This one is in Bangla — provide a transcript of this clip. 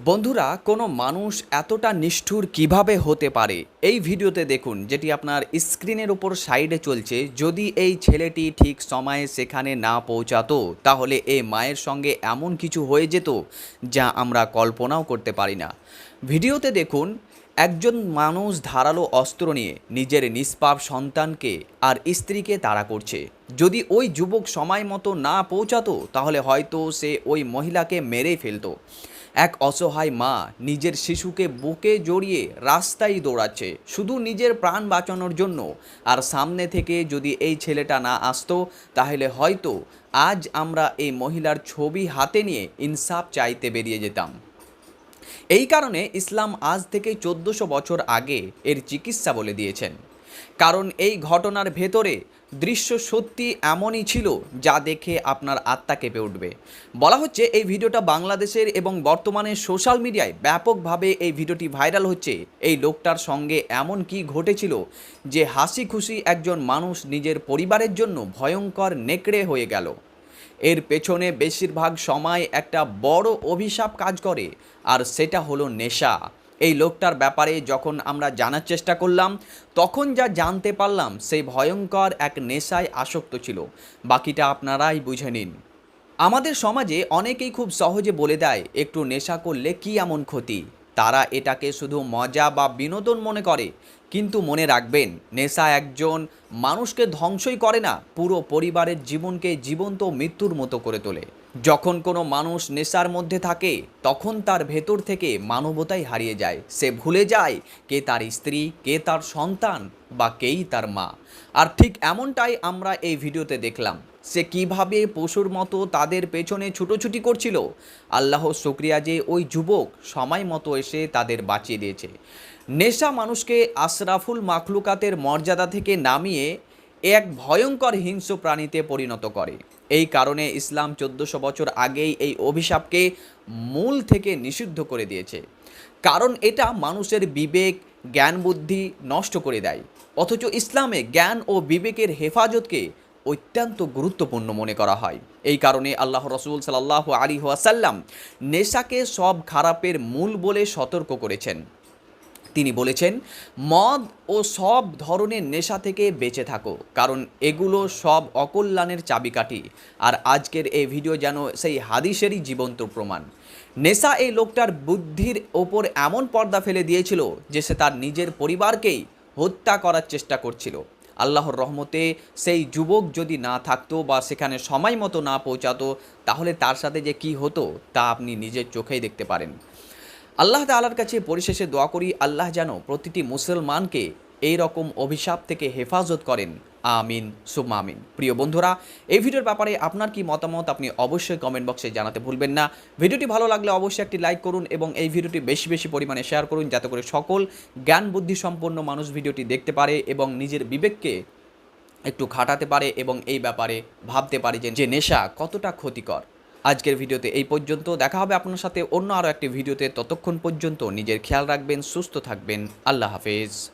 বন্ধুরা, কোনো মানুষ এতটা নিষ্ঠুর কিভাবে হতে পারে? এই ভিডিওতে দেখুন, যেটি আপনার স্ক্রিনের উপর সাইডে চলছে। যদি এই ছেলেটি ঠিক সময়ে সেখানে না পৌঁছাতো, তাহলে এই মায়ের সঙ্গে এমন কিছু হয়ে যেত যা আমরা কল্পনাও করতে পারি না। ভিডিওতে দেখুন, একজন মানুষ ধারালো অস্ত্র নিয়ে নিজের নিষ্পাপ সন্তানকে আর স্ত্রীকে তাড়া করছে। যদি ওই যুবক সময় মতো না পৌঁছাতো, তাহলে হয়তো সে ওই মহিলাকে মেরেই ফেলতো। এক অসহায় মা নিজের শিশুকে বুকে জড়িয়ে রাস্তায় দৌড়াচ্ছে শুধু নিজের প্রাণ বাঁচানোর জন্য। আর সামনে থেকে যদি এই ছেলেটা না আসতো, তাহলে হয়তো আজ আমরা এই মহিলার ছবি হাতে নিয়ে ইনসাফ চাইতে বেরিয়ে যেতাম। এই কারণে ইসলাম আজ থেকে 1400 বছর আগে এর চিকিৎসা বলে দিয়েছেন। কারণ এই ঘটনার ভেতরে দৃশ্য সত্যি এমনই ছিল যা দেখে আপনার আত্মা কেঁপে উঠবে। বলা হচ্ছে এই ভিডিওটা বাংলাদেশের এবং বর্তমানে সোশ্যাল মিডিয়ায় ব্যাপকভাবে এই ভিডিওটি ভাইরাল হচ্ছে। এই লোকটার সঙ্গে এমন কি ঘটেছিল যে হাসি খুশি একজন মানুষ নিজের পরিবারের জন্য ভয়ঙ্কর নেকড়ে হয়ে গেল। এর পেছনে বেশিরভাগ সময় একটা বড় অভিশাপ কাজ করে, আর সেটা হলো নেশা। এই লোকটার ব্যাপারে যখন আমরা জানার চেষ্টা করলাম, তখন যা জানতে পারলাম সেই ভয়ঙ্কর এক নেশায় আসক্ত ছিল। বাকিটা আপনারাই বুঝে নিন। আমাদের সমাজে অনেকেই খুব সহজে বলে দেয় একটু নেশা করলে কি এমন ক্ষতি। তারা এটাকে শুধু মজা বা বিনোদন মনে করে। কিন্তু মনে রাখবেন, নেশা একজন মানুষকে ধ্বংসই করে না, পুরো পরিবারের জীবনকে জীবন্ত মৃত্যুর মতো করে তোলে। যখন কোনো মানুষ নেশার মধ্যে থাকে, তখন তার ভেতর থেকে মানবতাই হারিয়ে যায়। সে ভুলে যায় কে তার স্ত্রী, কে তার সন্তান, বা কেই তার মা। আর ঠিক এমনটাই আমরা এই ভিডিওতে দেখলাম। সে কিভাবে পশুর মতো তাদের পেছনে ছুটোছুটি করছিল। আল্লাহ শুকরিয়া যে ওই যুবক সময় মতো এসে তাদের বাঁচিয়ে দিয়েছে। নেশা মানুষকে আশরাফুল মাখলুকাতের মর্যাদা থেকে নামিয়ে এক ভয়ঙ্কর হিংস্র প্রাণীতে পরিণত করে। এই কারণে ইসলাম 1400 বছর আগেই এই অভিশাপকে মূল থেকে নিষিদ্ধ করে দিয়েছে। কারণ এটা মানুষের বিবেক, জ্ঞান, বুদ্ধি নষ্ট করে দেয়। অথচ ইসলামে জ্ঞান ও বিবেকের হেফাজতকে অত্যন্ত গুরুত্বপূর্ণ মনে করা হয়। এই কারণে আল্লাহ রসুল সাল্লাল্লাহু আলাইহি ওয়াসাল্লাম নেশাকে সব খারাপের মূল বলে সতর্ক করেছেন। তিনি বলেছেন, মদ ও সব ধরনের নেশা থেকে বেঁচে থাকো, কারণ এগুলো সব অকল্যাণের চাবিকাঠি। আর আজকের এই ভিডিও যেন সেই হাদিসেরই জীবন্ত প্রমাণ। নেশা এই লোকটার বুদ্ধির ওপর এমন পর্দা ফেলে দিয়েছিল যে সে তার নিজের পরিবারকেই হত্যা করার চেষ্টা করছিল। আল্লাহর রহমতে সেই যুবক যদি না থাকতো বা সেখানে সময় মতো না পৌঁছাতো, তাহলে তার সাথে যে কি হতো তা আপনি নিজের চোখেই দেখতে পারেন। আল্লাহ তাআলার কাছে পরিশেষে দোয়া করি, আল্লাহ যেন প্রতিটি মুসলমানকে এই রকম অভিশাপ থেকে হেফাজত করেন। আমিন সুম্মা আমিন। প্রিয় বন্ধুরা, এই ভিডিওর ব্যাপারে আপনার কি মতামত আপনি অবশ্যই কমেন্ট বক্সে জানাতে ভুলবেন না। ভিডিওটি ভালো লাগলে অবশ্যই একটি লাইক করুন এবং এই ভিডিওটি বেশি বেশি পরিমাণে শেয়ার করুন, যাতে করে সকল জ্ঞান বুদ্ধি সম্পন্ন মানুষ ভিডিওটি দেখতে পারে এবং নিজের বিবেককে একটু খাটাতে পারে এবং এই ব্যাপারে ভাবতে পারে যে নেশা কতটা ক্ষতিকর। আজকের ভিডিওতে এই পর্যন্ত। দেখা হবে আপনার সাথে অন্য আরও একটি ভিডিওতে। ততক্ষণ পর্যন্ত নিজের খেয়াল রাখবেন, সুস্থ থাকবেন। আল্লাহ হাফেজ।